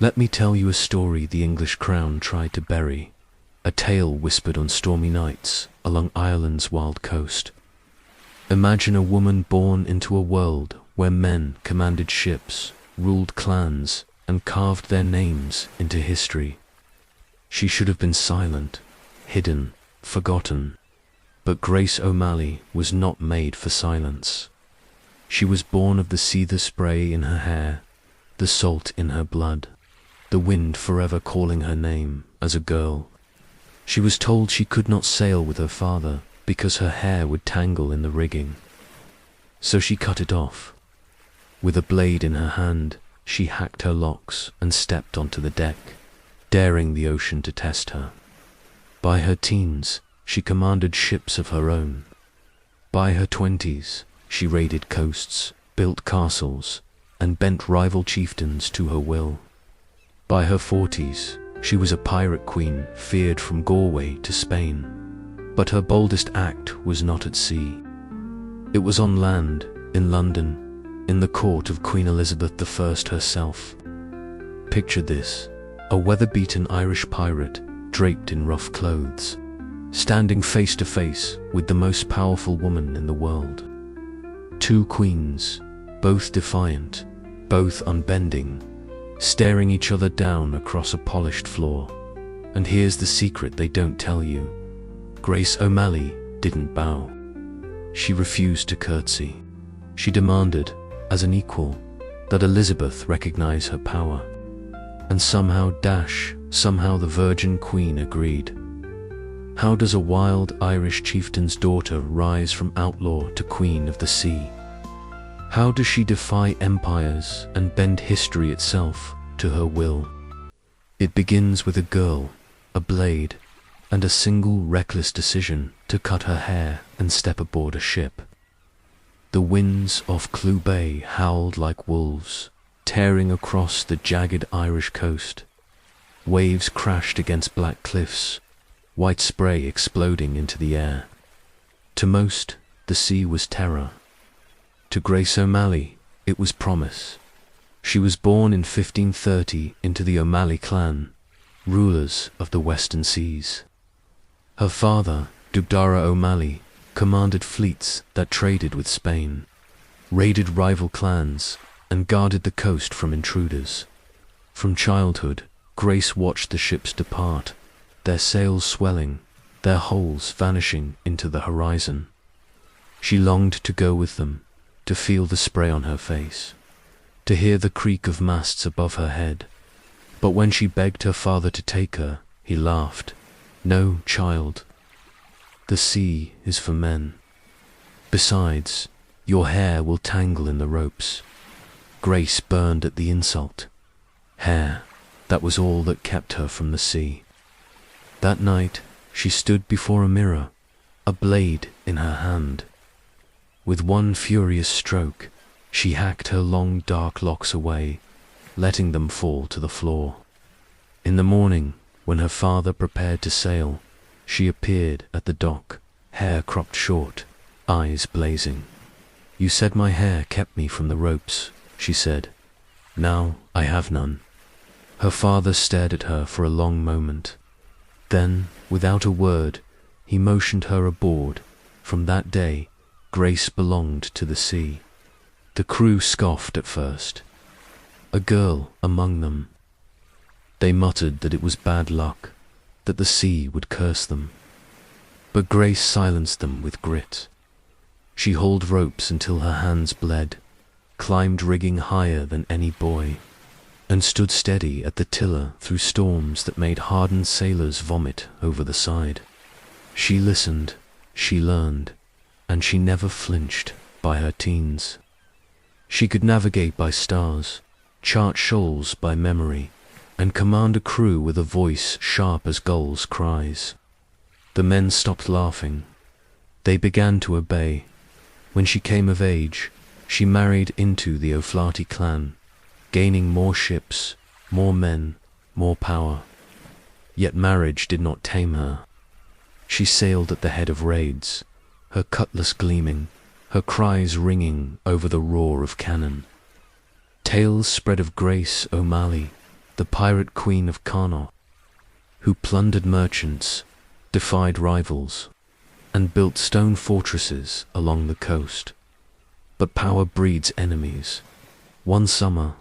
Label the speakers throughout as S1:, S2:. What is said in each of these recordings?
S1: Let me tell you a story the English crown tried to bury, a tale whispered on stormy nights along Ireland's wild coast. Imagine a woman born into a world where men commanded ships, ruled clans, and carved their names into history. She should have been silent, hidden, forgotten. But Grace O'Malley was not made for silence. She was born of the sea, the spray in her hair, the salt in her blood, the wind forever calling her name as a girl. She was told she could not sail with her father because her hair would tangle in the rigging. So she cut it off. With a blade in her hand, she hacked her locks and stepped onto the deck, daring the ocean to test her. By her teens, she commanded ships of her own. By her 20s, she raided coasts, built castles, and bent rival chieftains to her will. By her 40s, she was a pirate queen feared from Galway to Spain. But her boldest act was not at sea. It was on land, in London, in the court of Queen Elizabeth I herself. Picture this, a weather-beaten Irish pirate draped in rough clothes, standing face to face with the most powerful woman in the world. Two queens, both defiant, both unbending, staring each other down across a polished floor. And here's the secret they don't tell you. Grace O'Malley didn't bow. She refused to curtsy. She demanded, as an equal, that Elizabeth recognize her power. And somehow the Virgin Queen agreed. How does a wild Irish chieftain's daughter rise from outlaw to queen of the sea? How does she defy empires and bend history itself to her will? It begins with a girl, a blade, and a single reckless decision to cut her hair and step aboard a ship. The winds off Clew Bay howled like wolves, tearing across the jagged Irish coast. Waves crashed against black cliffs, white spray exploding into the air. To most, the sea was terror. To Grace O'Malley, it was promise. She was born in 1530 into the O'Malley clan, rulers of the Western Seas. Her father, Dubhdara O'Malley, commanded fleets that traded with Spain, raided rival clans, and guarded the coast from intruders. From childhood, Grace watched the ships depart, their sails swelling, their hulls vanishing into the horizon. She longed to go with them, to feel the spray on her face, to hear the creak of masts above her head. But when she begged her father to take her, he laughed. "No, child. The sea is for men. Besides, your hair will tangle in the ropes." Grace burned at the insult. Hair, that was all that kept her from the sea. That night, she stood before a mirror, a blade in her hand. With one furious stroke, she hacked her long dark locks away, letting them fall to the floor. In the morning, when her father prepared to sail, she appeared at the dock, hair cropped short, eyes blazing. "You said my hair kept me from the ropes," she said. "Now I have none." Her father stared at her for a long moment. Then, without a word, he motioned her aboard. From that day, Grace belonged to the sea. The crew scoffed at first. A girl among them. They muttered that it was bad luck, that the sea would curse them. But Grace silenced them with grit. She hauled ropes until her hands bled, climbed rigging higher than any boy, and stood steady at the tiller through storms that made hardened sailors vomit over the side. She listened, she learned, and she never flinched by her teens. She could navigate by stars, chart shoals by memory, and command a crew with a voice sharp as gulls' cries. The men stopped laughing. They began to obey. When she came of age, she married into the O'Flaherty clan, gaining more ships, more men, more power. Yet marriage did not tame her. She sailed at the head of raids, her cutlass gleaming, her cries ringing over the roar of cannon. Tales spread of Grace O'Malley, the pirate Queen of Connacht, who plundered merchants, defied rivals, and built stone fortresses along the coast. But power breeds enemies. One summer,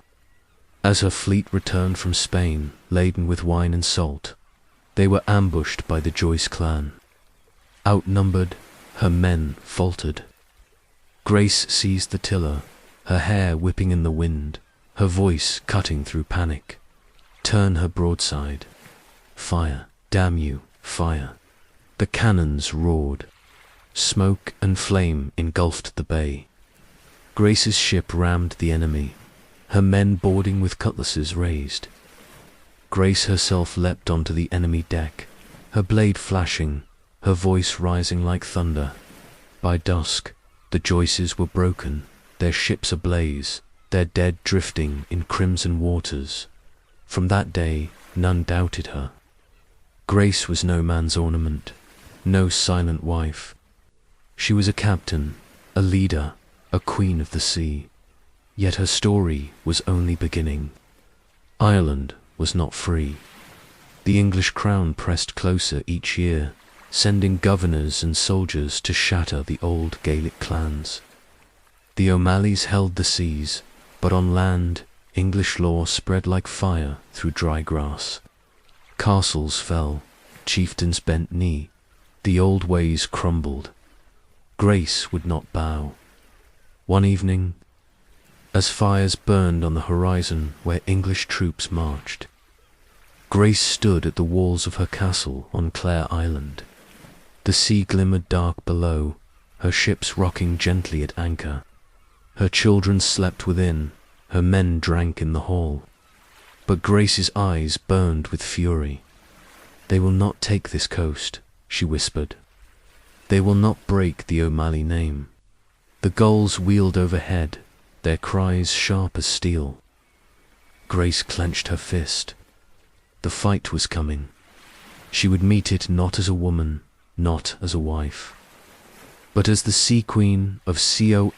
S1: as her fleet returned from Spain laden with wine and salt, they were ambushed by the Joyce clan. Outnumbered, her men faltered. Grace seized the tiller, her hair whipping in the wind, her voice cutting through panic. Turn her broadside. Fire, damn you, fire. The cannons roared. Smoke and flame engulfed the bay. Grace's ship rammed the enemy, her men boarding with cutlasses raised. Grace herself leapt onto the enemy deck, her blade flashing, her voice rising like thunder. By dusk, the Joyces were broken, their ships ablaze, their dead drifting in crimson waters. From that day, none doubted her. Grace was no man's ornament, no silent wife. She was a captain, a leader, a queen of the sea. Yet her story was only beginning. Ireland was not free. The English crown pressed closer each year, sending governors and soldiers to shatter the old Gaelic clans. The O'Malleys held the seas, but on land, English law spread like fire through dry grass. Castles fell, chieftains bent knee, the old ways crumbled. Grace would not bow. One evening, as fires burned on the horizon where English troops marched, Grace stood at the walls of her castle on Clare Island. The sea glimmered dark below, her ships rocking gently at anchor. Her children slept within, her men drank in the hall. But Grace's eyes burned with fury. They will not take this coast, she whispered. They will not break the O'Malley name. The gulls wheeled overhead, their cries sharp as steel. Grace clenched her fist. The fight was coming. She would meet it not as a woman, not as a wife, but as the Sea Queen of Connacht,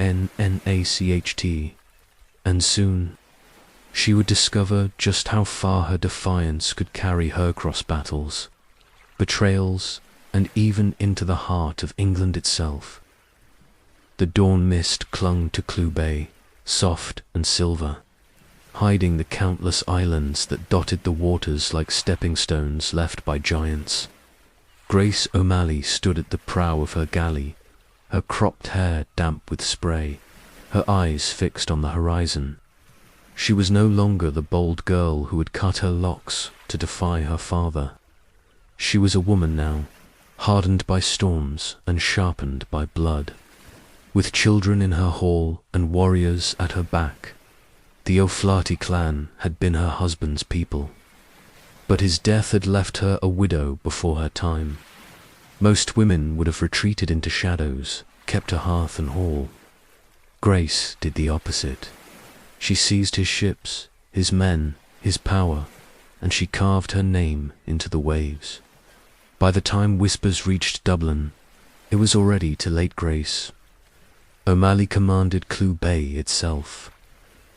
S1: and soon she would discover just how far her defiance could carry her across battles, betrayals, and even into the heart of England itself. The dawn mist clung to Clew Bay, soft and silver, hiding the countless islands that dotted the waters like stepping stones left by giants. Grace O'Malley stood at the prow of her galley, her cropped hair damp with spray, her eyes fixed on the horizon. She was no longer the bold girl who had cut her locks to defy her father. She was a woman now, hardened by storms and sharpened by blood. With children in her hall and warriors at her back, the O'Flaherty clan had been her husband's people. But his death had left her a widow before her time. Most women would have retreated into shadows, kept to hearth and hall. Grace did the opposite. She seized his ships, his men, his power, and she carved her name into the waves. By the time whispers reached Dublin, it was already too late. Grace O'Malley commanded Clew Bay itself.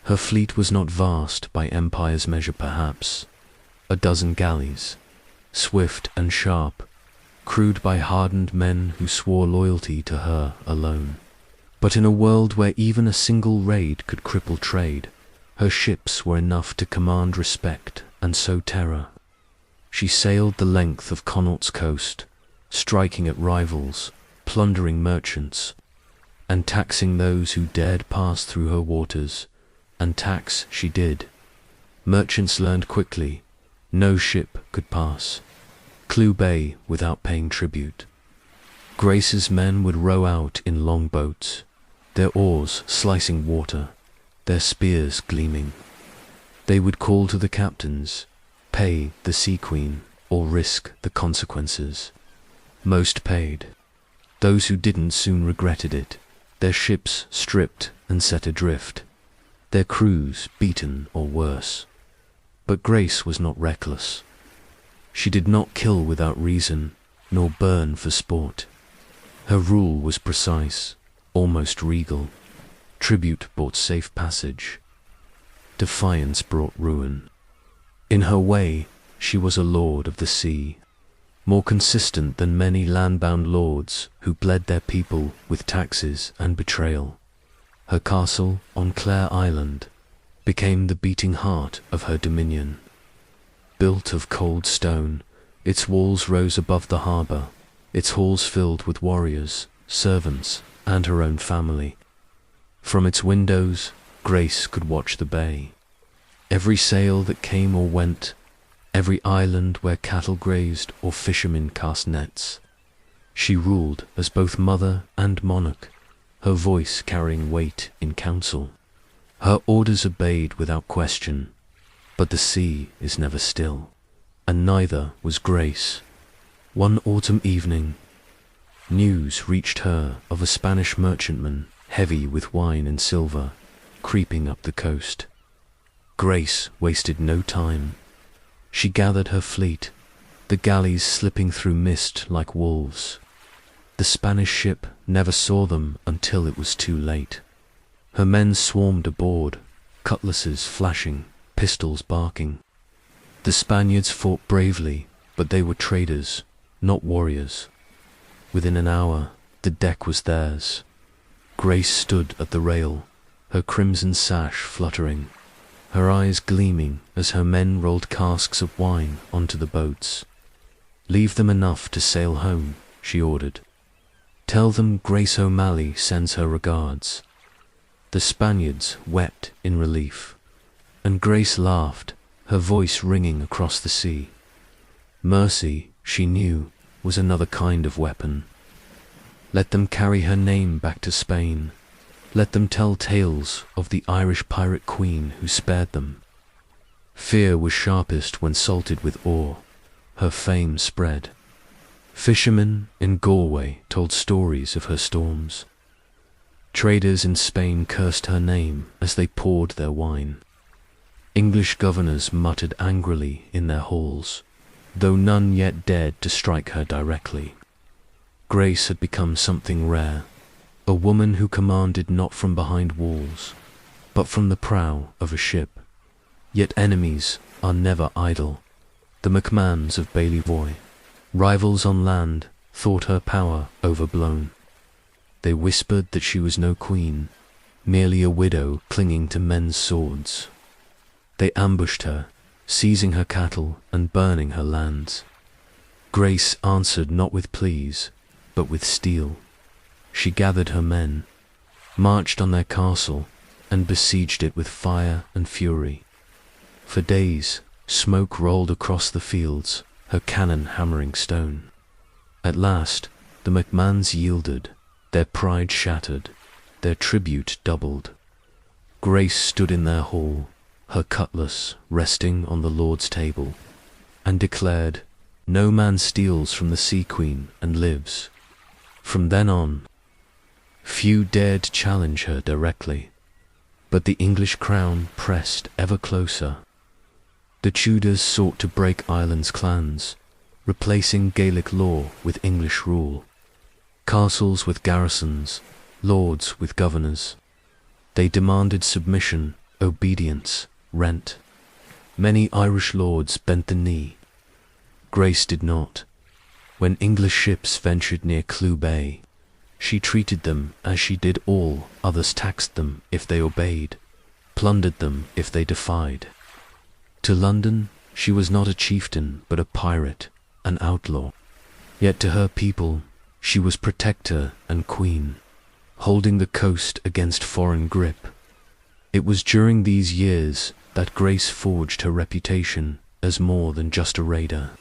S1: Her fleet was not vast by empire's measure perhaps. A dozen galleys, swift and sharp, crewed by hardened men who swore loyalty to her alone. But in a world where even a single raid could cripple trade, her ships were enough to command respect and sow terror. She sailed the length of Connacht's coast, striking at rivals, plundering merchants, and taxing those who dared pass through her waters. And tax she did. Merchants learned quickly, no ship could pass Clew Bay without paying tribute. Grace's men would row out in long boats, their oars slicing water, their spears gleaming. They would call to the captains, pay the Sea Queen or risk the consequences. Most paid. Those who didn't soon regretted it, their ships stripped and set adrift, their crews beaten or worse. But Grace was not reckless. She did not kill without reason, nor burn for sport. Her rule was precise, almost regal. Tribute brought safe passage. Defiance brought ruin. In her way, she was a lord of the sea, more consistent than many land-bound lords who bled their people with taxes and betrayal. Her castle on Clare Island became the beating heart of her dominion. Built of cold stone, its walls rose above the harbour, its halls filled with warriors, servants, and her own family. From its windows, Grace could watch the bay. Every sail that came or went, every island where cattle grazed or fishermen cast nets. She ruled as both mother and monarch, her voice carrying weight in council. Her orders obeyed without question, but the sea is never still, and neither was Grace. One autumn evening, news reached her of a Spanish merchantman, heavy with wine and silver, creeping up the coast. Grace wasted no time. She gathered her fleet, the galleys slipping through mist like wolves. The Spanish ship never saw them until it was too late. Her men swarmed aboard, cutlasses flashing, pistols barking. The Spaniards fought bravely, but they were traders, not warriors. Within an hour, the deck was theirs. Grace stood at the rail, her crimson sash fluttering, her eyes gleaming as her men rolled casks of wine onto the boats. "Leave them enough to sail home," she ordered. "Tell them Grace O'Malley sends her regards." The Spaniards wept in relief, and Grace laughed, her voice ringing across the sea. Mercy, she knew, was another kind of weapon. Let them carry her name back to Spain. Let them tell tales of the Irish pirate queen who spared them. Fear was sharpest when salted with awe. Her fame spread. Fishermen in Galway told stories of her storms. Traders in Spain cursed her name as they poured their wine. English governors muttered angrily in their halls, though none yet dared to strike her directly. Grace had become something rare, a woman who commanded not from behind walls, but from the prow of a ship. Yet enemies are never idle. The MacMahons of Baileyvoy, rivals on land, thought her power overblown. They whispered that she was no queen, merely a widow clinging to men's swords. They ambushed her, seizing her cattle and burning her lands. Grace answered not with pleas, but with steel. She gathered her men, marched on their castle, and besieged it with fire and fury. For days, smoke rolled across the fields, her cannon hammering stone. At last, the MacMahons yielded, their pride shattered, their tribute doubled. Grace stood in their hall, her cutlass resting on the Lord's table, and declared, "No man steals from the Sea Queen and lives." From then on, few dared challenge her directly, but the English crown pressed ever closer. The Tudors sought to break Ireland's clans, replacing Gaelic law with English rule. Castles with garrisons, lords with governors. They demanded submission, obedience, rent. Many Irish lords bent the knee. Grace did not. When English ships ventured near Clew Bay, she treated them as she did all others, taxed them if they obeyed, plundered them if they defied. To London, she was not a chieftain but a pirate, an outlaw. Yet to her people, she was protector and queen, holding the coast against foreign grip. It was during these years that Grace forged her reputation as more than just a raider.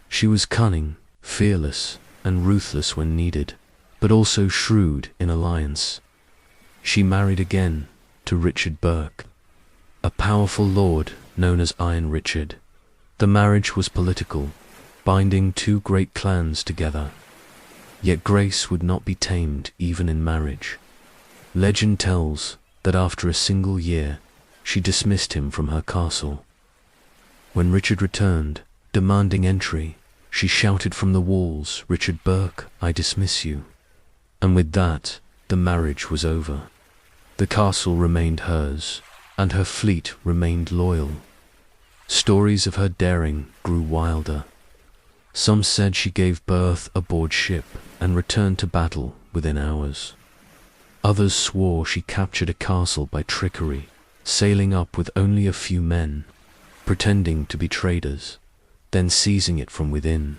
S1: She was cunning, fearless, and ruthless when needed, but also shrewd in alliance. She married again to Richard Burke, a powerful lord known as Iron Richard. The marriage was political, binding two great clans together. Yet Grace would not be tamed even in marriage. Legend tells that after a single year, she dismissed him from her castle. When Richard returned, demanding entry, she shouted from the walls, "Richard Burke, I dismiss you." And with that, the marriage was over. The castle remained hers, and her fleet remained loyal. Stories of her daring grew wilder. Some said she gave birth aboard ship and returned to battle within hours. Others swore she captured a castle by trickery, sailing up with only a few men, pretending to be traders, then seizing it from within.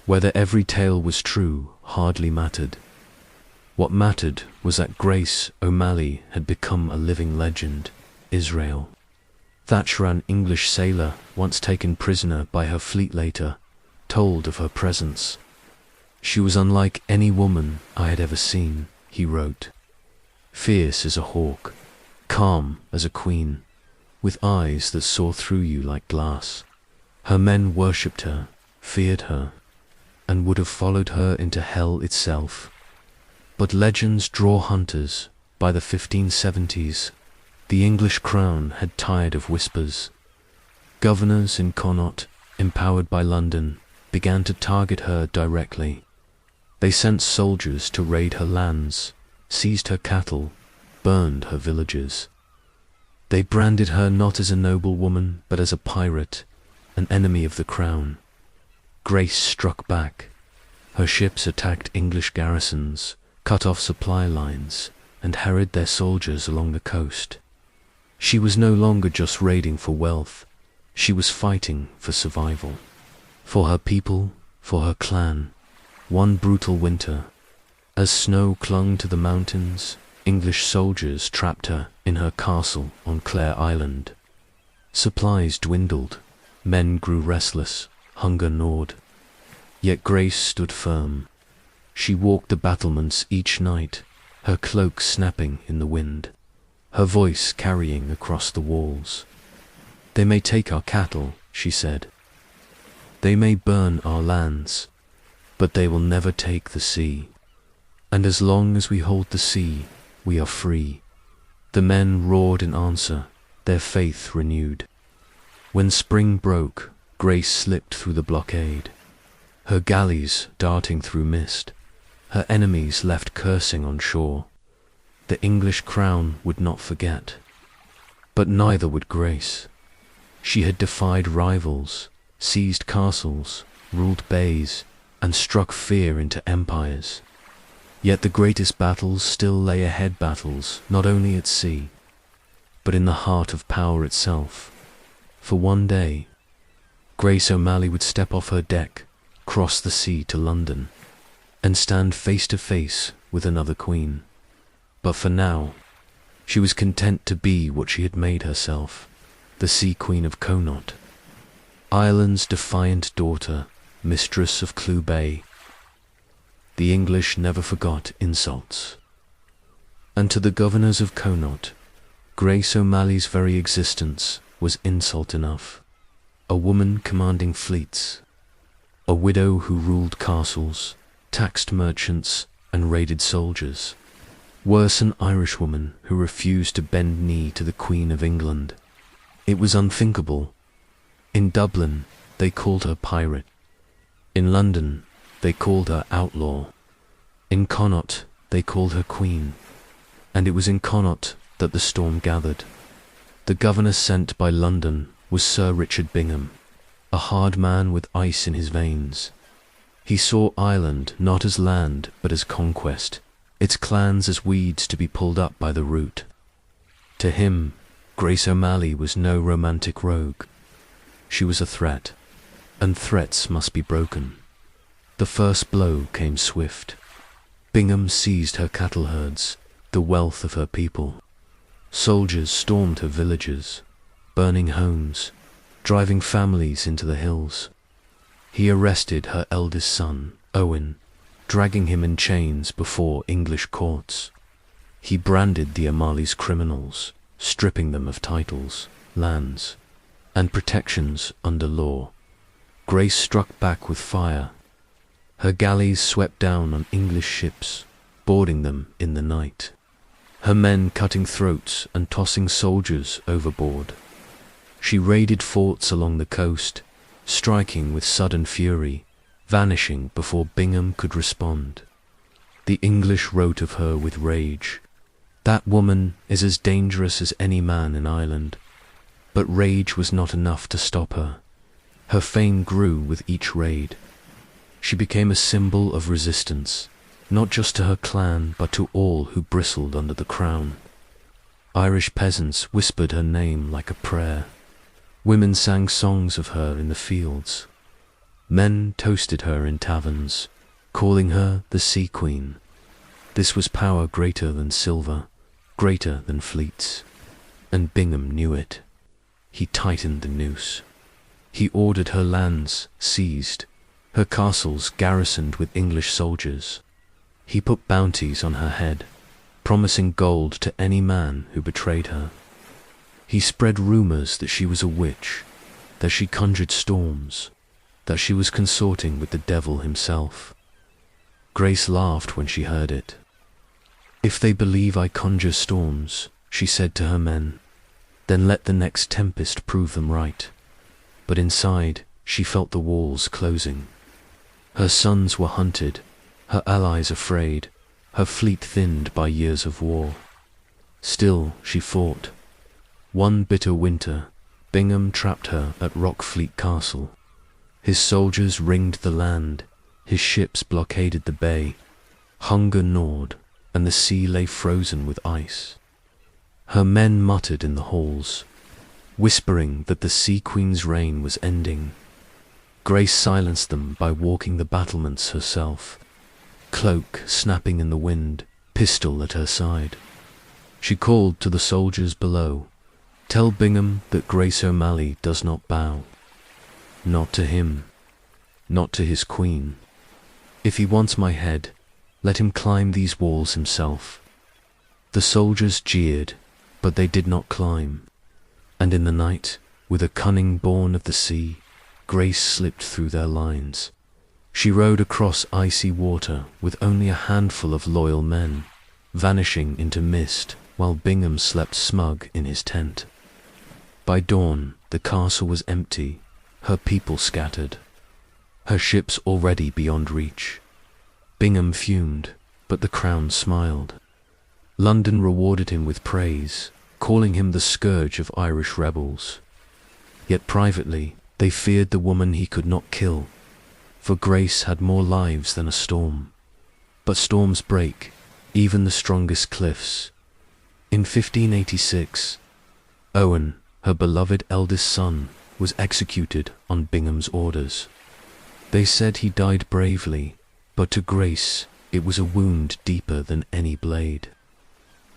S1: Whether every tale was true hardly mattered. What mattered was that Grace O'Malley had become a living legend. Israel. Thatcher, an English sailor once taken prisoner by her fleet later, told of her presence. She was unlike any woman I had ever seen, he wrote. Fierce as a hawk, calm as a queen, with eyes that saw through you like glass. Her men worshipped her, feared her, and would have followed her into hell itself. But legends draw hunters. By the 1570s, the English crown had tired of whispers. Governors in Connaught, empowered by London, began to target her directly. They sent soldiers to raid her lands, seized her cattle, burned her villages. They branded her not as a noble woman, but as a pirate, an enemy of the crown. Grace struck back. Her ships attacked English garrisons, cut off supply lines, and harried their soldiers along the coast. She was no longer just raiding for wealth. She was fighting for survival. For her people, for her clan. One brutal winter, as snow clung to the mountains, English soldiers trapped her in her castle on Clare Island. Supplies dwindled, men grew restless, hunger gnawed. Yet Grace stood firm. She walked the battlements each night, her cloak snapping in the wind, her voice carrying across the walls. They may take our cattle, she said. They may burn our lands, but they will never take the sea. And as long as we hold the sea, we are free. The men roared in answer, their faith renewed. When spring broke, Grace slipped through the blockade, her galleys darting through mist, her enemies left cursing on shore. The English crown would not forget. But neither would Grace. She had defied rivals, seized castles, ruled bays, and struck fear into empires. Yet the greatest battles still lay ahead, battles not only at sea, but in the heart of power itself. For one day, Grace O'Malley would step off her deck, cross the sea to London, and stand face to face with another queen. But for now, she was content to be what she had made herself, the Sea Queen of Connacht, Ireland's defiant daughter, mistress of Clew Bay. The English never forgot insults. And to the governors of Connaught, Grace O'Malley's very existence was insult enough. A woman commanding fleets, a widow who ruled castles, taxed merchants, and raided soldiers. Worse, an Irishwoman who refused to bend knee to the Queen of England. It was unthinkable. In Dublin, they called her pirate. In London, they called her outlaw. In Connaught, they called her queen. And it was in Connaught that the storm gathered. The governor sent by London was Sir Richard Bingham, a hard man with ice in his veins. He saw Ireland not as land but as conquest, its clans as weeds to be pulled up by the root. To him, Grace O'Malley was no romantic rogue. She was a threat, and threats must be broken. The first blow came swift. Bingham seized her cattle herds, the wealth of her people. Soldiers stormed her villages, burning homes, driving families into the hills. He arrested her eldest son, Owen, dragging him in chains before English courts. He branded the O'Malley's criminals, stripping them of titles, lands, and protections under law. Grace struck back with fire. Her galleys swept down on English ships, boarding them in the night. Her men cutting throats and tossing soldiers overboard. She raided forts along the coast, striking with sudden fury, vanishing before Bingham could respond. The English wrote of her with rage, "That woman is as dangerous as any man in Ireland." But rage was not enough to stop her. Her fame grew with each raid. She became a symbol of resistance, not just to her clan, but to all who bristled under the crown. Irish peasants whispered her name like a prayer. Women sang songs of her in the fields. Men toasted her in taverns, calling her the Sea Queen. This was power greater than silver, greater than fleets. And Bingham knew it. He tightened the noose. He ordered her lands seized, her castles garrisoned with English soldiers. He put bounties on her head, promising gold to any man who betrayed her. He spread rumors that she was a witch, that she conjured storms, that she was consorting with the devil himself. Grace laughed when she heard it. "If they believe I conjure storms," she said to her men, "then let the next tempest prove them right." But inside, she felt the walls closing. Her sons were hunted, her allies afraid, her fleet thinned by years of war. Still she fought. One bitter winter, Bingham trapped her at Rockfleet Castle. His soldiers ringed the land, his ships blockaded the bay. Hunger gnawed, and the sea lay frozen with ice. Her men muttered in the halls, whispering that the Sea Queen's reign was ending. Grace silenced them by walking the battlements herself, cloak snapping in the wind, pistol at her side. She called to the soldiers below, "Tell Bingham that Grace O'Malley does not bow. Not to him, not to his queen. If he wants my head, let him climb these walls himself." The soldiers jeered, but they did not climb. And in the night, with a cunning born of the sea, Grace slipped through their lines. She rode across icy water with only a handful of loyal men, vanishing into mist while Bingham slept smug in his tent. By dawn, the castle was empty, her people scattered, her ships already beyond reach. Bingham fumed, but the crown smiled. London rewarded him with praise, calling him the scourge of Irish rebels. Yet privately, they feared the woman he could not kill, for Grace had more lives than a storm. But storms break, even the strongest cliffs. In 1586, Owen, her beloved eldest son, was executed on Bingham's orders. They said he died bravely, but to Grace it was a wound deeper than any blade.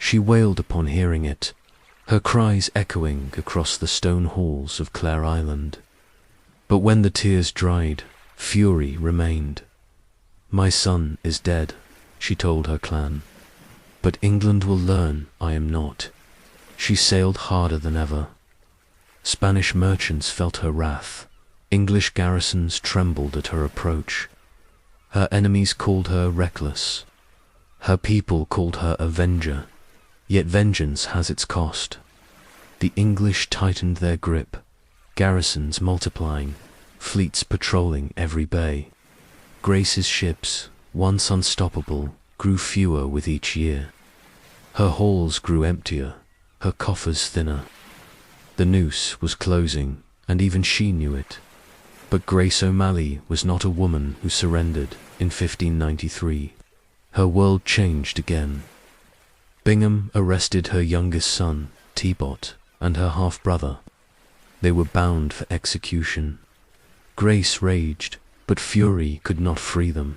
S1: She wailed upon hearing it, her cries echoing across the stone halls of Clare Island. But when the tears dried, fury remained. "My son is dead," she told her clan, "but England will learn I am not." She sailed harder than ever. Spanish merchants felt her wrath. English garrisons trembled at her approach. Her enemies called her reckless. Her people called her avenger. Yet vengeance has its cost. The English tightened their grip, garrisons multiplying, fleets patrolling every bay. Grace's ships, once unstoppable, grew fewer with each year. Her halls grew emptier, her coffers thinner. The noose was closing, and even she knew it. But Grace O'Malley was not a woman who surrendered in 1593. Her world changed again. Bingham arrested her youngest son, Teabot, and her half-brother. They were bound for execution. Grace raged, but fury could not free them.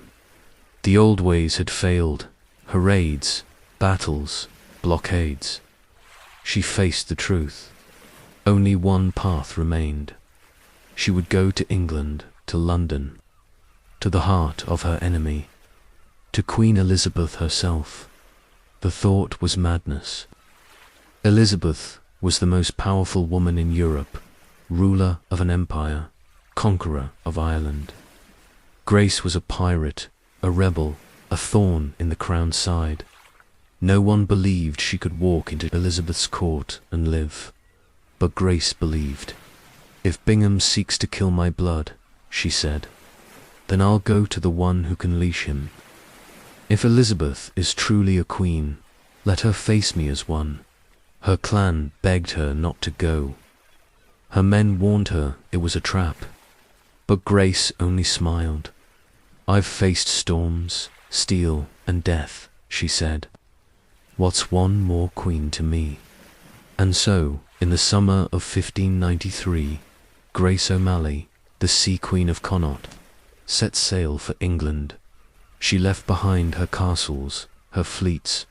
S1: The old ways had failed, her raids, battles, blockades. She faced the truth. Only one path remained. She would go to England, to London, to the heart of her enemy, to Queen Elizabeth herself. The thought was madness. Elizabeth was the most powerful woman in Europe, ruler of an empire, conqueror of Ireland. Grace was a pirate, a rebel, a thorn in the crown's side. No one believed she could walk into Elizabeth's court and live. But Grace believed. "If Bingham seeks to kill my blood," she said, "then I'll go to the one who can leash him. If Elizabeth is truly a queen, let her face me as one." Her clan begged her not to go. Her men warned her it was a trap, but Grace only smiled. "I've faced storms, steel, and death," she said. "What's one more queen to me?" And so, in the summer of 1593, Grace O'Malley, the Sea Queen of Connacht, set sail for England. She left behind her castles, her fleets,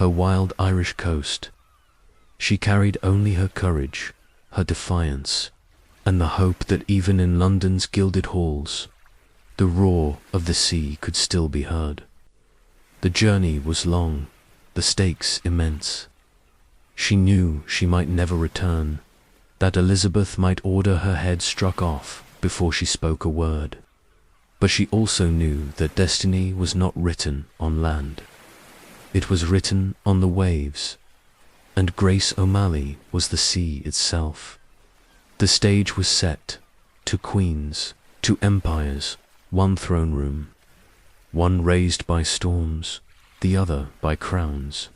S1: her wild Irish coast. She carried only her courage, her defiance, and the hope that even in London's gilded halls, the roar of the sea could still be heard. The journey was long, the stakes immense. She knew she might never return, that Elizabeth might order her head struck off before she spoke a word. But she also knew that destiny was not written on land. It was written on the waves, and Grace O'Malley was the sea itself. The stage was set, to queens, to empires, one throne room, one raised by storms, the other by crowns.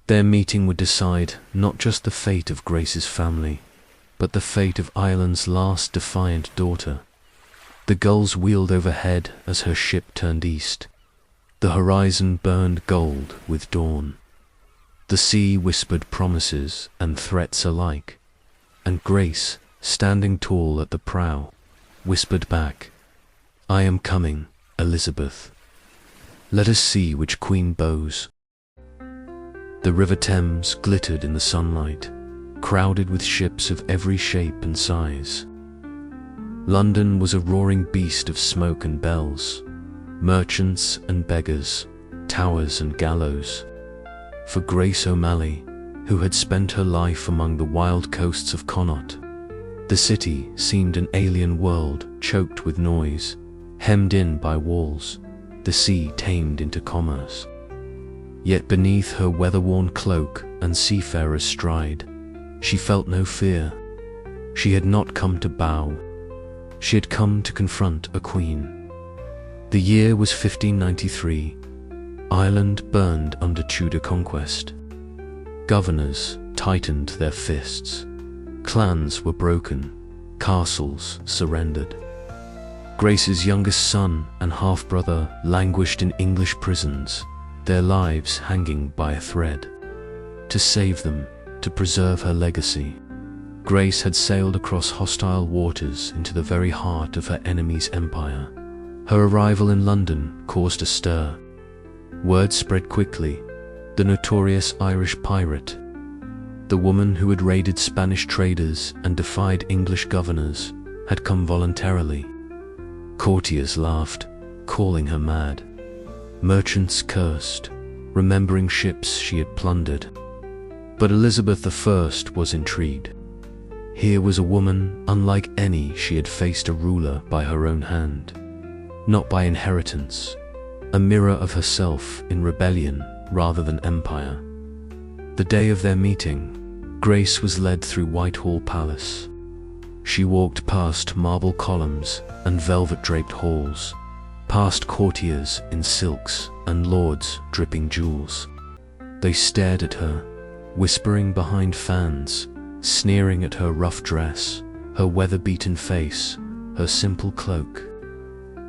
S1: Their meeting would decide not just the fate of Grace's family, but the fate of Ireland's last defiant daughter. The gulls wheeled overhead as her ship turned east. The horizon burned gold with dawn. The sea whispered promises and threats alike, and Grace, standing tall at the prow, whispered back, "I am coming, Elizabeth. Let us see which queen bows." The River Thames glittered in the sunlight, crowded with ships of every shape and size. London was a roaring beast of smoke and bells, merchants and beggars, towers and gallows. For Grace O'Malley, who had spent her life among the wild coasts of Connacht, the city seemed an alien world choked with noise, hemmed in by walls, the sea tamed into commerce. Yet beneath her weather-worn cloak and seafarer's stride, she felt no fear. She had not come to bow. She had come to confront a queen. The year was 1593. Ireland burned under Tudor conquest. Governors tightened their fists. Clans were broken. Castles surrendered. Grace's youngest son and half-brother languished in English prisons, their lives hanging by a thread. To save them, to preserve her legacy, Grace had sailed across hostile waters into the very heart of her enemy's empire. Her arrival in London caused a stir. Word spread quickly. The notorious Irish pirate, the woman who had raided Spanish traders and defied English governors, had come voluntarily. Courtiers laughed, calling her mad. Merchants cursed, remembering ships she had plundered. But Elizabeth I was intrigued. Here was a woman unlike any she had faced, a ruler by her own hand, not by inheritance, a mirror of herself in rebellion rather than empire. The day of their meeting, Grace was led through Whitehall Palace. She walked past marble columns and velvet-draped halls, past courtiers in silks and lords dripping jewels. They stared at her, whispering behind fans, sneering at her rough dress, her weather-beaten face, her simple cloak.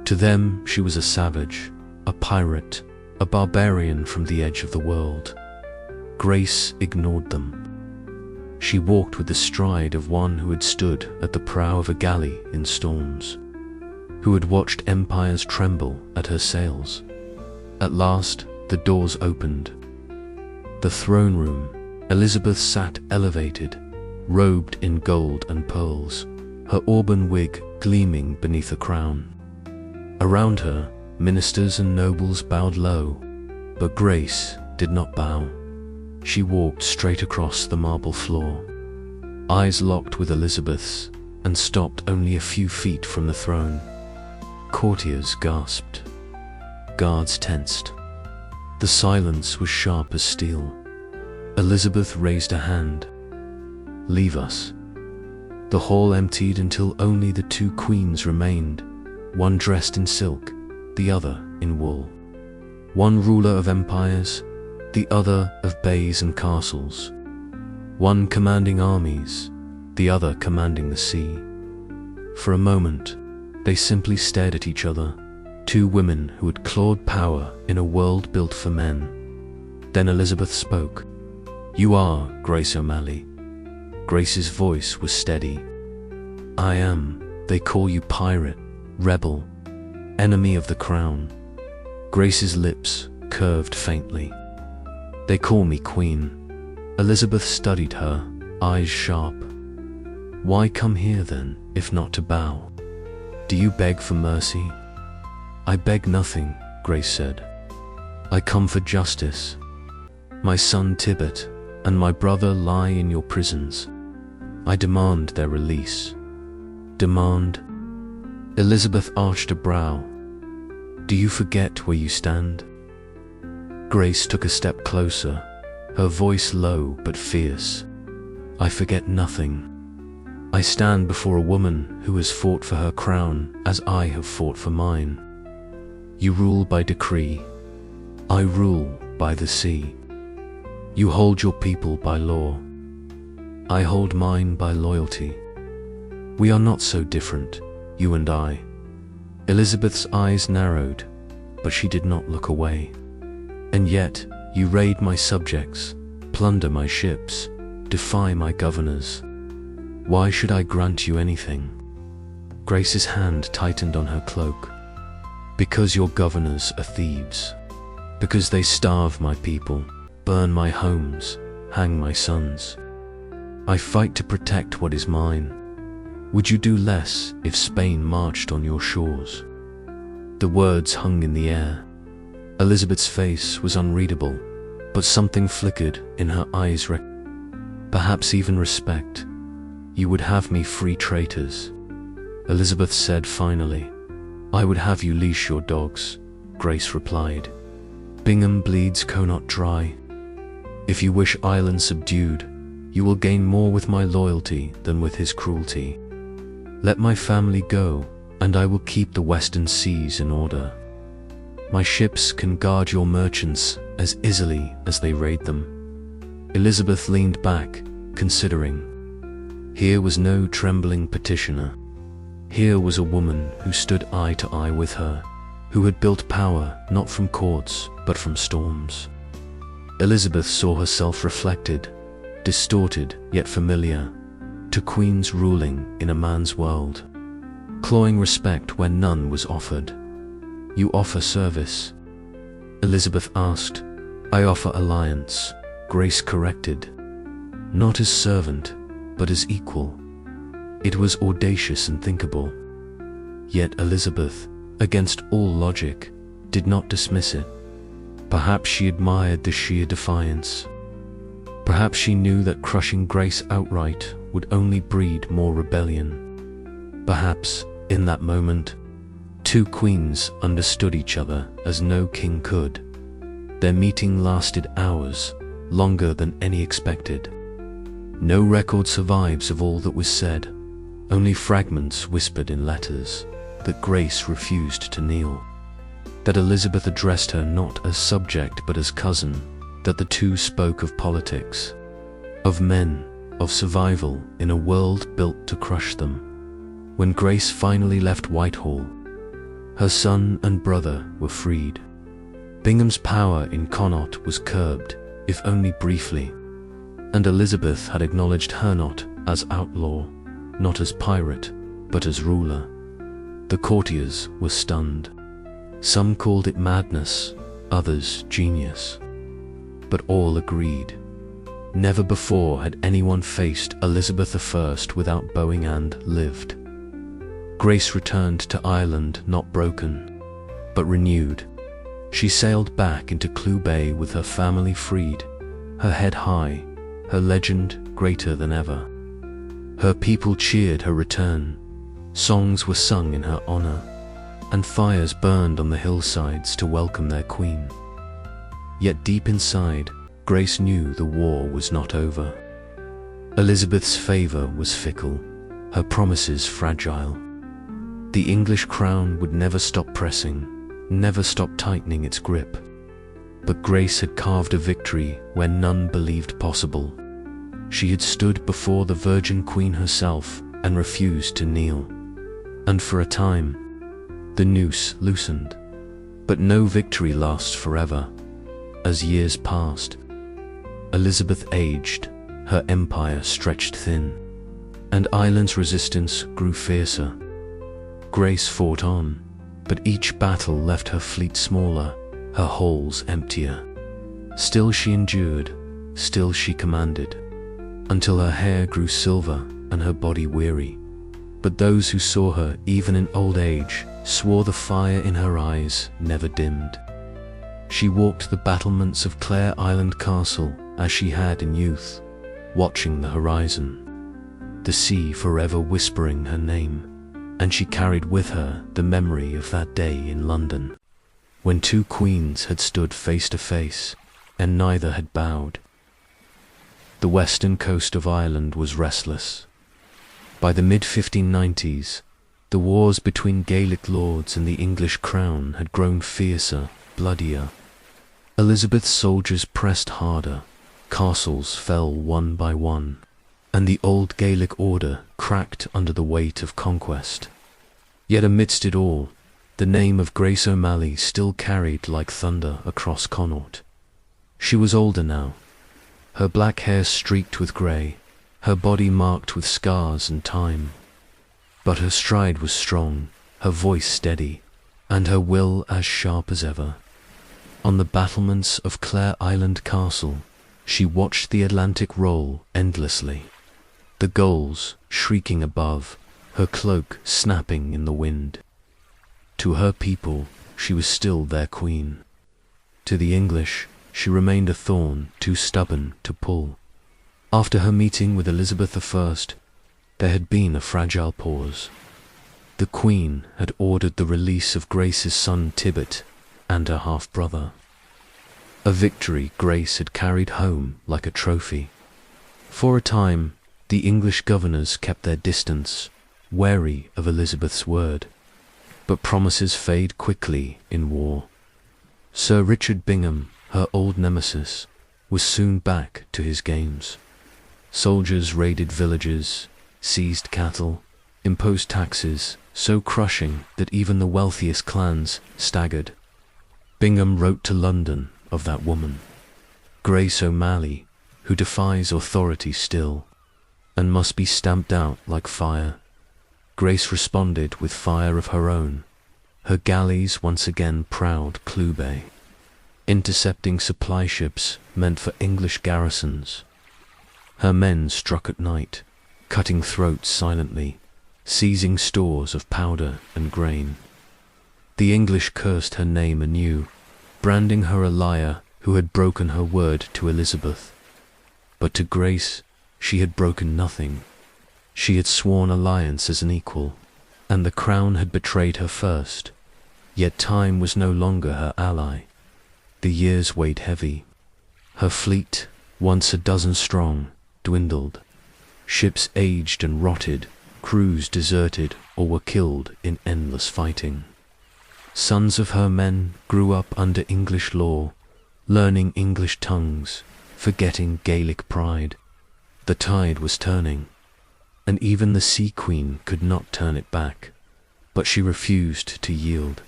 S1: To them, she was a savage, a pirate, a barbarian from the edge of the world. Grace ignored them. She walked with the stride of one who had stood at the prow of a galley in storms, who had watched empires tremble at her sails. At last, the doors opened. The throne room. Elizabeth sat elevated, robed in gold and pearls, her auburn wig gleaming beneath a crown. Around her, ministers and nobles bowed low, but Grace did not bow. She walked straight across the marble floor, eyes locked with Elizabeth's, and stopped only a few feet from the throne. Courtiers gasped. Guards tensed. The silence was sharp as steel. Elizabeth raised a hand. "Leave us." The hall emptied until only the two queens remained, one dressed in silk, the other in wool. One ruler of empires, the other of bays and castles. One commanding armies, the other commanding the sea. For a moment, they simply stared at each other, two women who had clawed power in a world built for men. Then Elizabeth spoke. "You are Grace O'Malley." Grace's voice was steady. "I am. They call you pirate, rebel, enemy of the crown." Grace's lips curved faintly. "They call me queen." Elizabeth studied her, eyes sharp. "Why come here then, if not to bow? Do you beg for mercy?" "I beg nothing," Grace said. "I come for justice. My son Tibbet and my brother lie in your prisons. I demand their release." "Demand?" Elizabeth arched a brow. "Do you forget where you stand?" Grace took a step closer, her voice low but fierce. "I forget nothing. I stand before a woman who has fought for her crown as I have fought for mine. You rule by decree. I rule by the sea. You hold your people by law. I hold mine by loyalty. We are not so different, you and I." Elizabeth's eyes narrowed, but she did not look away. "And yet, you raid my subjects, plunder my ships, defy my governors. Why should I grant you anything?" Grace's hand tightened on her cloak. "Because your governors are thieves. Because they starve my people, burn my homes, hang my sons. I fight to protect what is mine. Would you do less if Spain marched on your shores?" The words hung in the air. Elizabeth's face was unreadable, but something flickered in her eyes. Perhaps even respect. "You would have me free traitors," Elizabeth said finally. "I would have you leash your dogs," Grace replied. "Bingham bleeds Connacht dry. If you wish Ireland subdued, you will gain more with my loyalty than with his cruelty. Let my family go, and I will keep the western seas in order. My ships can guard your merchants as easily as they raid them." Elizabeth leaned back, considering. Here was no trembling petitioner. Here was a woman who stood eye to eye with her, who had built power not from courts but from storms. Elizabeth saw herself reflected, distorted yet familiar, to queens ruling in a man's world, clawing respect where none was offered. "You offer service?" Elizabeth asked. "I offer alliance," Grace corrected. "Not as servant, but as equal." It was audacious and thinkable. Yet Elizabeth, against all logic, did not dismiss it. Perhaps she admired the sheer defiance. Perhaps she knew that crushing Grace outright would only breed more rebellion. Perhaps, in that moment, two queens understood each other as no king could. Their meeting lasted hours, longer than any expected. No record survives of all that was said, only fragments whispered in letters, that Grace refused to kneel, that Elizabeth addressed her not as subject but as cousin, that the two spoke of politics, of men, of survival in a world built to crush them. When Grace finally left Whitehall, her son and brother were freed. Bingham's power in Connacht was curbed, if only briefly, and Elizabeth had acknowledged her not as outlaw, not as pirate, but as ruler. The courtiers were stunned. Some called it madness, others genius. But all agreed. Never before had anyone faced Elizabeth I without bowing and lived. Grace returned to Ireland not broken, but renewed. She sailed back into Clew Bay with her family freed, her head high, her legend greater than ever. Her people cheered her return, songs were sung in her honor, and fires burned on the hillsides to welcome their queen. Yet deep inside, Grace knew the war was not over. Elizabeth's favor was fickle, her promises fragile. The English crown would never stop pressing, never stop tightening its grip. But Grace had carved a victory where none believed possible. She had stood before the Virgin Queen herself and refused to kneel. And for a time, the noose loosened. But no victory lasts forever. As years passed, Elizabeth aged, her empire stretched thin, and Ireland's resistance grew fiercer. Grace fought on, but each battle left her fleet smaller, her halls emptier. Still she endured, still she commanded, until her hair grew silver and her body weary. But those who saw her, even in old age, swore the fire in her eyes never dimmed. She walked the battlements of Clare Island Castle as she had in youth, watching the horizon, the sea forever whispering her name, and she carried with her the memory of that day in London, when two queens had stood face to face, and neither had bowed. The western coast of Ireland was restless. By the mid-1590s, the wars between Gaelic lords and the English crown had grown fiercer, bloodier. Elizabeth's soldiers pressed harder, castles fell one by one, and the old Gaelic order cracked under the weight of conquest. Yet amidst it all, the name of Grace O'Malley still carried like thunder across Connacht. She was older now, her black hair streaked with grey, her body marked with scars and time. But her stride was strong, her voice steady, and her will as sharp as ever. On the battlements of Clare Island Castle, she watched the Atlantic roll endlessly, the gulls shrieking above, her cloak snapping in the wind. To her people, she was still their queen. To the English, she remained a thorn too stubborn to pull. After her meeting with Elizabeth I, there had been a fragile pause. The Queen had ordered the release of Grace's son Tibbet and her half-brother. A victory Grace had carried home like a trophy. For a time, the English governors kept their distance, wary of Elizabeth's word. But promises fade quickly in war. Sir Richard Bingham, her old nemesis, was soon back to his games. Soldiers raided villages, seized cattle, imposed taxes so crushing that even the wealthiest clans staggered. Bingham wrote to London of that woman, Grace O'Malley, who defies authority still, and must be stamped out like fire. Grace responded with fire of her own, her galleys once again prowled Clew Bay, intercepting supply ships meant for English garrisons. Her men struck at night, cutting throats silently, seizing stores of powder and grain. The English cursed her name anew, branding her a liar who had broken her word to Elizabeth. But to Grace, she had broken nothing. She had sworn alliance as an equal, and the crown had betrayed her first. Yet time was no longer her ally. The years weighed heavy. Her fleet, once a dozen strong, dwindled. Ships aged and rotted, crews deserted or were killed in endless fighting. Sons of her men grew up under English law, learning English tongues, forgetting Gaelic pride. The tide was turning, and even the Sea Queen could not turn it back, but she refused to yield.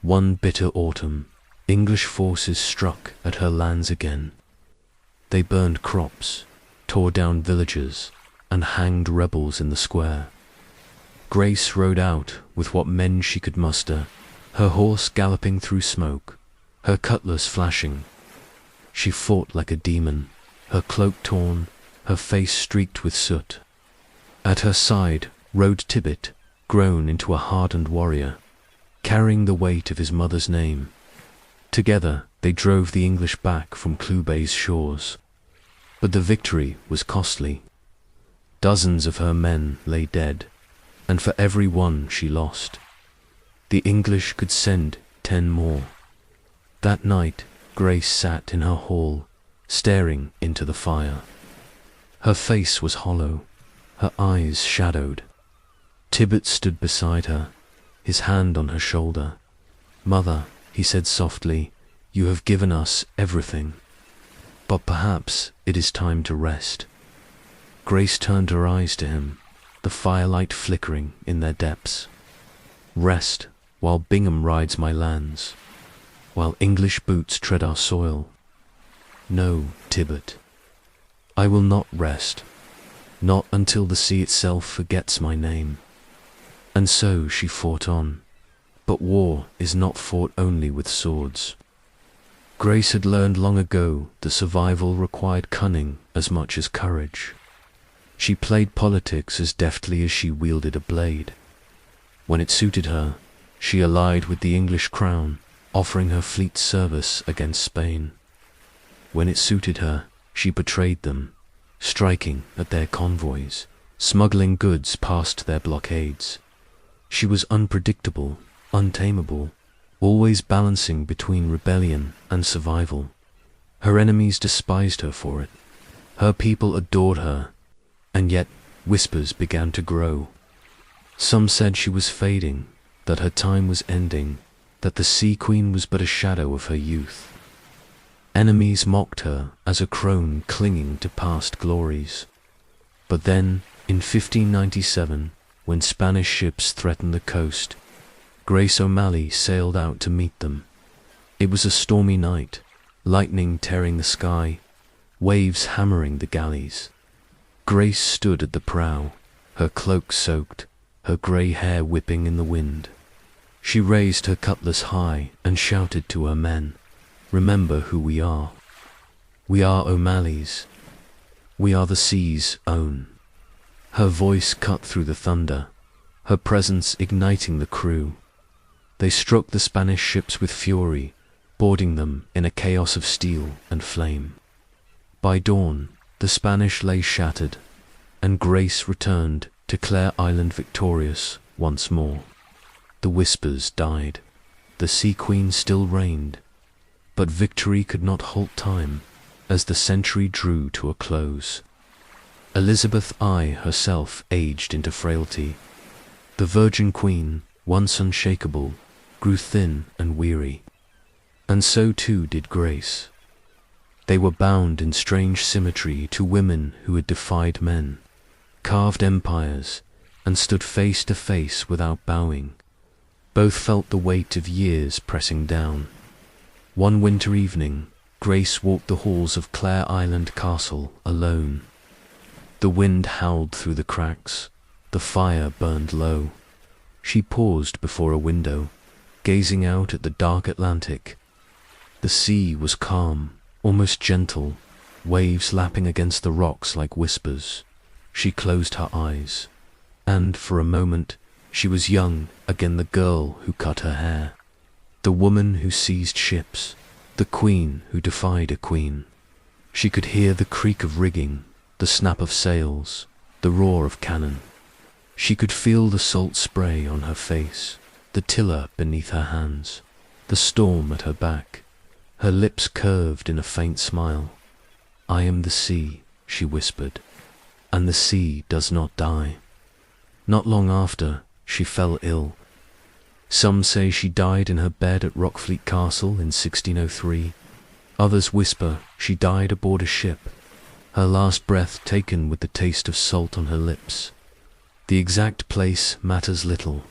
S1: One bitter autumn, English forces struck at her lands again. They burned crops, tore down villages, and hanged rebels in the square. Grace rode out with what men she could muster, her horse galloping through smoke, her cutlass flashing. She fought like a demon, her cloak torn, her face streaked with soot. At her side rode Tibbet, grown into a hardened warrior, carrying the weight of his mother's name. Together they drove the English back from Clew Bay's shores. But the victory was costly. Dozens of her men lay dead, and for every one she lost, the English could send 10 more. That night Grace sat in her hall, staring into the fire. Her face was hollow, her eyes shadowed. Tibbet stood beside her, his hand on her shoulder. "Mother," he said softly, "you have given us everything. But perhaps it is time to rest. Grace turned her eyes to him, the firelight flickering in their depths. Rest, while Bingham rides my lands, while English boots tread our soil. No, Tibbet, I will not rest, not until the sea itself forgets my name. And so she fought on. But war is not fought only with swords. Grace had learned long ago that survival required cunning as much as courage. She played politics as deftly as she wielded a blade. When it suited her, she allied with the English crown, offering her fleet service against Spain. When it suited her, she betrayed them, striking at their convoys, smuggling goods past their blockades. She was unpredictable, untamable, always balancing between rebellion and survival. Her enemies despised her for it. Her people adored her, and yet whispers began to grow. Some said she was fading, that her time was ending, that the Sea Queen was but a shadow of her youth. Enemies mocked her as a crone clinging to past glories. But then, in 1597, when Spanish ships threatened the coast, Grace O'Malley sailed out to meet them. It was a stormy night, lightning tearing the sky, waves hammering the galleys. Grace stood at the prow, her cloak soaked, her grey hair whipping in the wind. She raised her cutlass high and shouted to her men, "Remember who we are. We are O'Malley's. We are the sea's own." Her voice cut through the thunder, her presence igniting the crew. They struck the Spanish ships with fury, boarding them in a chaos of steel and flame. By dawn, the Spanish lay shattered, and Grace returned to Clare Island victorious once more. The whispers died. The Sea Queen still reigned, but victory could not halt time as the century drew to a close. Elizabeth I herself aged into frailty. The Virgin Queen, once unshakable, grew thin and weary. And so too did Grace. They were bound in strange symmetry to women who had defied men, carved empires, and stood face to face without bowing. Both felt the weight of years pressing down. One winter evening, Grace walked the halls of Clare Island Castle alone. The wind howled through the cracks, the fire burned low. She paused before a window, gazing out at the dark Atlantic. The sea was calm, almost gentle, waves lapping against the rocks like whispers. She closed her eyes, and for a moment she was young again, the girl who cut her hair, the woman who seized ships, the queen who defied a queen. She could hear the creak of rigging, the snap of sails, the roar of cannon. She could feel the salt spray on her face, the tiller beneath her hands, the storm at her back. Her lips curved in a faint smile. "I am the sea," she whispered, "and the sea does not die." Not long after, she fell ill. Some say she died in her bed at Rockfleet Castle in 1603. Others whisper she died aboard a ship, her last breath taken with the taste of salt on her lips. The exact place matters little.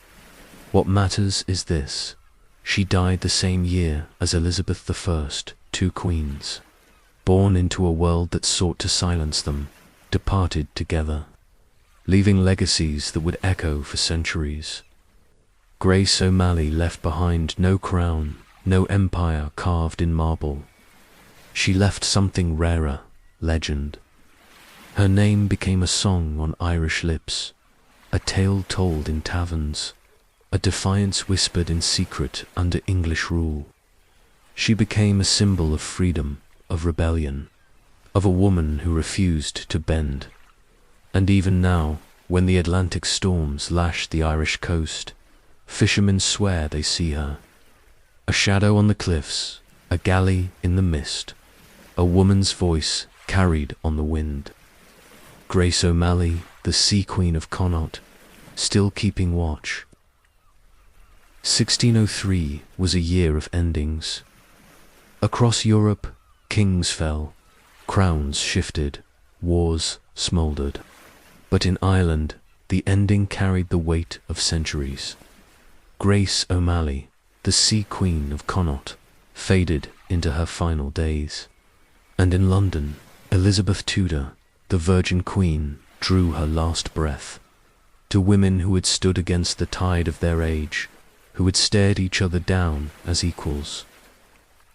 S1: What matters is this: she died the same year as Elizabeth I, two queens, born into a world that sought to silence them, departed together, leaving legacies that would echo for centuries. Grace O'Malley left behind no crown, no empire carved in marble. She left something rarer, legend. Her name became a song on Irish lips, a tale told in taverns, a defiance whispered in secret under English rule. She became a symbol of freedom, of rebellion, of a woman who refused to bend. And even now, when the Atlantic storms lash the Irish coast, fishermen swear they see her. A shadow on the cliffs, a galley in the mist, a woman's voice carried on the wind. Grace O'Malley, the Sea Queen of Connacht, still keeping watch. 1603 was a year of endings. Across Europe, kings fell, crowns shifted, wars smouldered. But in Ireland, the ending carried the weight of centuries. Grace O'Malley, the Sea Queen of Connacht, faded into her final days. And in London, Elizabeth Tudor, the Virgin Queen, drew her last breath. To women who had stood against the tide of their age, who had stared each other down as equals,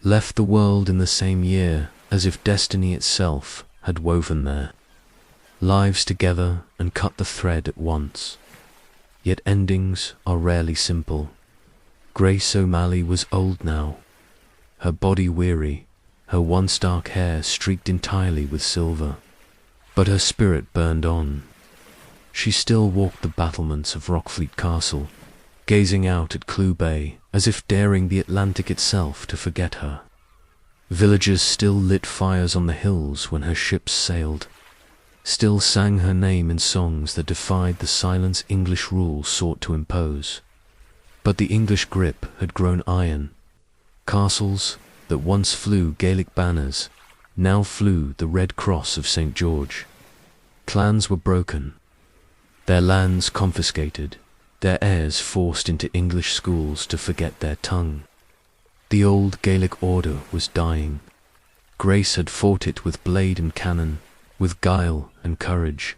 S1: left the world in the same year as if destiny itself had woven there, lives together and cut the thread at once. Yet endings are rarely simple. Grace O'Malley was old now, her body weary, her once dark hair streaked entirely with silver, but her spirit burned on. She still walked the battlements of Rockfleet Castle, gazing out at Clew Bay as if daring the Atlantic itself to forget her. Villagers still lit fires on the hills when her ships sailed, still sang her name in songs that defied the silence English rule sought to impose. But the English grip had grown iron. Castles that once flew Gaelic banners now flew the Red Cross of St. George. Clans were broken, their lands confiscated, their heirs forced into English schools to forget their tongue. The old Gaelic order was dying. Grace had fought it with blade and cannon, with guile and courage,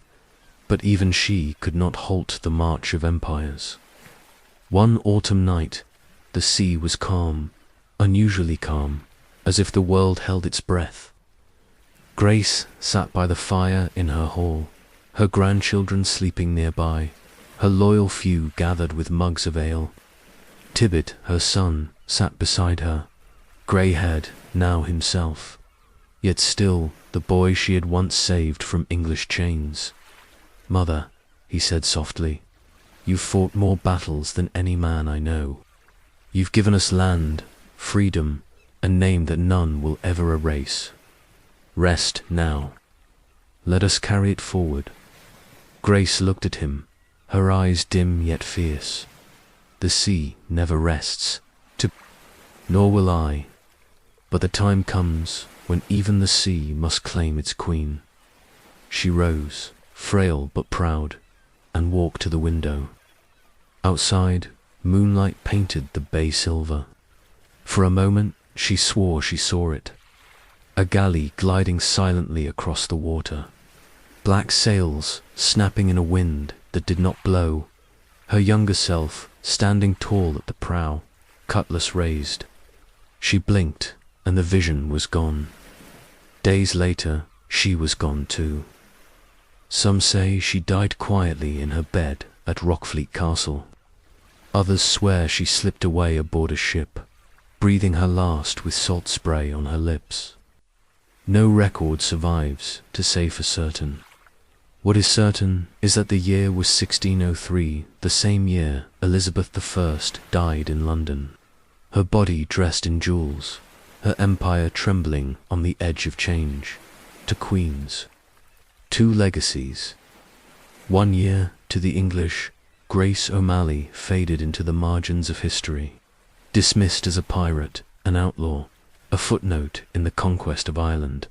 S1: but even she could not halt the march of empires. One autumn night, the sea was calm, unusually calm, as if the world held its breath. Grace sat by the fire in her hall, her grandchildren sleeping nearby, her loyal few gathered with mugs of ale. Tibbet, her son, sat beside her, grey-haired now himself, yet still the boy she had once saved from English chains. "Mother," he said softly, "you've fought more battles than any man I know. You've given us land, freedom, a name that none will ever erase. Rest now. Let us carry it forward." Grace looked at him, her eyes dim yet fierce. "The sea never rests, nor will I. But the time comes when even the sea must claim its queen." She rose, frail but proud, and walked to the window. Outside, moonlight painted the bay silver. For a moment, she swore she saw it. A galley gliding silently across the water. Black sails snapping in a wind that did not blow. Her younger self standing tall at the prow, cutlass raised. She blinked, and the vision was gone. Days later, she was gone too. Some say she died quietly in her bed at Rockfleet Castle. Others swear she slipped away aboard a ship, breathing her last with salt spray on her lips. No record survives to say for certain. What is certain is that the year was 1603, the same year Elizabeth I died in London, her body dressed in jewels, her empire trembling on the edge of change, to queens. Two legacies. 1 year to the English, Grace O'Malley faded into the margins of history, dismissed as a pirate, an outlaw, a footnote in the conquest of Ireland.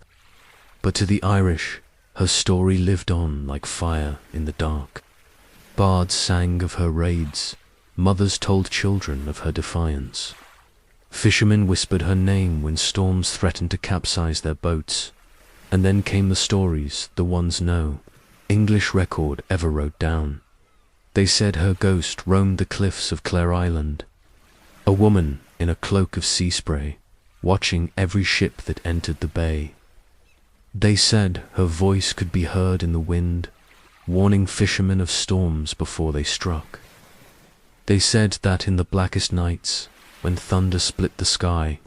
S1: But to the Irish, her story lived on like fire in the dark. Bards sang of her raids, mothers told children of her defiance. Fishermen whispered her name when storms threatened to capsize their boats. And then came the stories the ones know, English record ever wrote down. They said her ghost roamed the cliffs of Clare Island, a woman in a cloak of sea spray, watching every ship that entered the bay. They said her voice could be heard in the wind, warning fishermen of storms before they struck. They said that in the blackest nights, when thunder split the sky,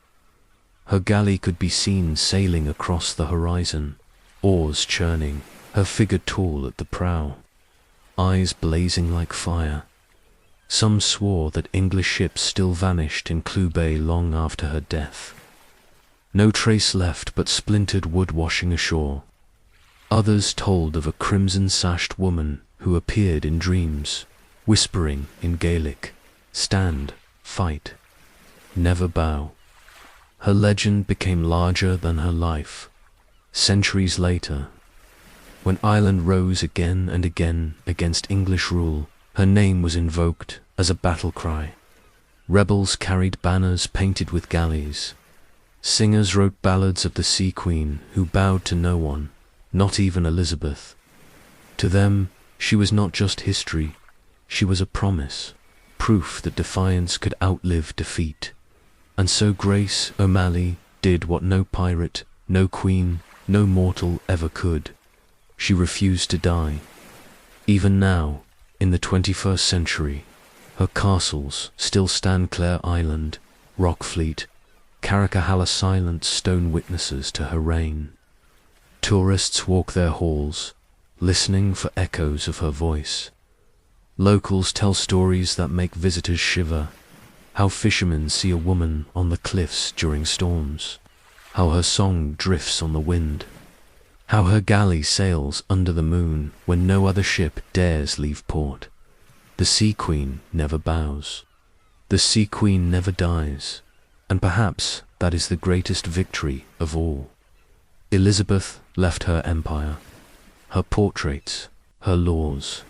S1: her galley could be seen sailing across the horizon, oars churning, her figure tall at the prow, eyes blazing like fire. Some swore that English ships still vanished in Clew Bay long after her death. No trace left but splintered wood washing ashore. Others told of a crimson-sashed woman who appeared in dreams, whispering in Gaelic, "Stand, fight, never bow." Her legend became larger than her life. Centuries later, When Ireland rose again and again against English rule, her name was invoked as a battle cry. Rebels carried banners painted with galleys. Singers wrote ballads of the Sea Queen who bowed to no one, not even Elizabeth. To them, she was not just history, she was a promise, proof that defiance could outlive defeat. And so Grace O'Malley did what no pirate, no queen, no mortal ever could. She refused to die. Even now, in the 21st century, her castles still stand Clare Island, Rockfleet, Carrickahalla silent stone witnesses to her reign. Tourists walk their halls, listening for echoes of her voice. Locals tell stories that make visitors shiver, how fishermen see a woman on the cliffs during storms, how her song drifts on the wind, how her galley sails under the moon when no other ship dares leave port. The Sea Queen never bows. The Sea Queen never dies, and perhaps that is the greatest victory of all. Elizabeth left her empire, her portraits, her laws.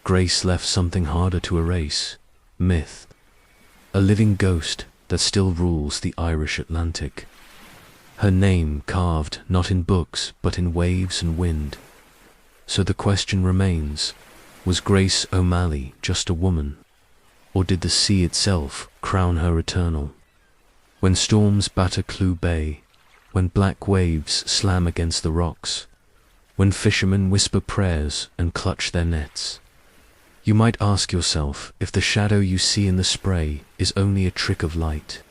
S1: Grace left something harder to erase, myth, a living ghost that still rules the Irish Atlantic. Her name carved not in books but in waves and wind. So the question remains, was Grace O'Malley just a woman, or did the sea itself crown her eternal? When storms batter Clew Bay, when black waves slam against the rocks, when fishermen whisper prayers and clutch their nets, you might ask yourself if the shadow you see in the spray is only a trick of light,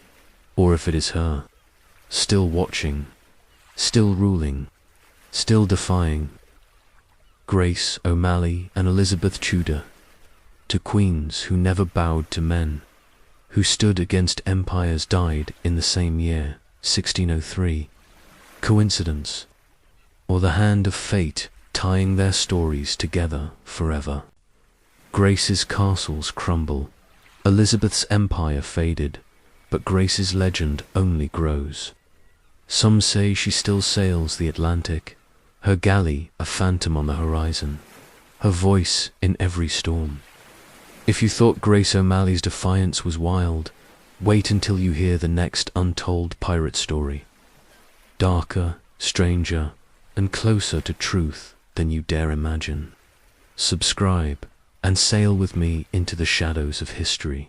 S1: or if it is her, still watching, still ruling, still defying. Grace O'Malley and Elizabeth Tudor, to queens who never bowed to men, who stood against empires, died in the same year, 1603. Coincidence, or the hand of fate tying their stories together forever? Grace's castles crumble, Elizabeth's empire faded, but Grace's legend only grows. Some say she still sails the Atlantic, her galley a phantom on the horizon, her voice in every storm. If you thought Grace O'Malley's defiance was wild, wait until you hear the next untold pirate story. Darker, stranger, and closer to truth than you dare imagine. Subscribe and sail with me into the shadows of history.